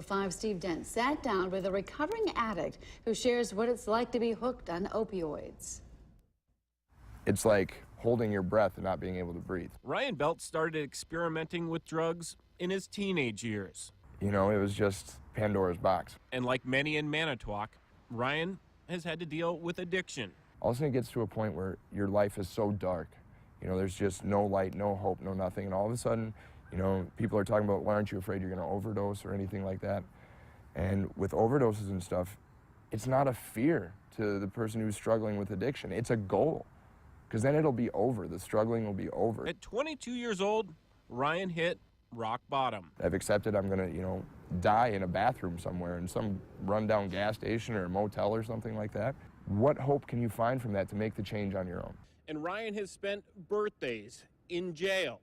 5 Steve Dent sat down with a recovering addict who shares what it's like to be hooked on opioids. It's like holding your breath and not being able to breathe. Ryan Belt started experimenting with drugs in his teenage years. You know, it was just Pandora's box. And like many in Manitowoc, Ryan has had to deal with addiction. All of a sudden it gets to a point where your life is so dark. You know, there's just no light, no hope, no nothing. And all of a sudden, you know, people are talking about, why aren't you afraid you're going to overdose or anything like that? And with overdoses and stuff, it's not a fear to the person who's struggling with addiction. It's a goal, because then it'll be over. The struggling will be over. At 22 years old, Ryan hit rock bottom. I've accepted I'm going to, you know, die in a bathroom somewhere in some rundown gas station or a motel or something like that. What hope can you find from that to make the change on your own? And Ryan has spent birthdays in jail,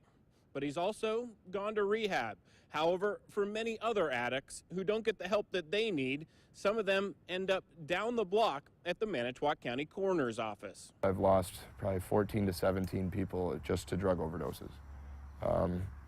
but he's also gone to rehab. However, for many other addicts who don't get the help that they need, some of them end up down the block at the Manitowoc County Coroner's Office. I've lost probably 14 to 17 people just to drug overdoses.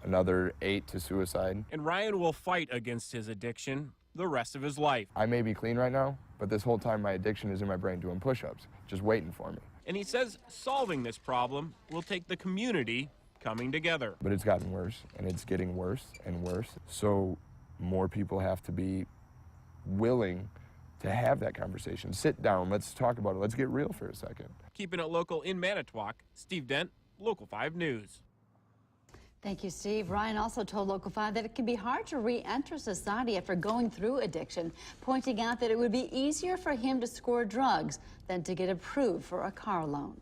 Another 8 to suicide. And Ryan will fight against his addiction the rest of his life. I may be clean right now, but this whole time my addiction is in my brain doing push-ups, just waiting for me. And he says solving this problem will take the community coming together. But it's gotten worse, and it's getting worse and worse. So more people have to be willing to have that conversation. Sit down, let's talk about it, let's get real for a second. Keeping it local in Manitowoc, Steve Dent, Local 5 News. Thank you, Steve. Ryan also told Local 5 that it can be hard to re-enter society after going through addiction, pointing out that it would be easier for him to score drugs than to get approved for a car loan.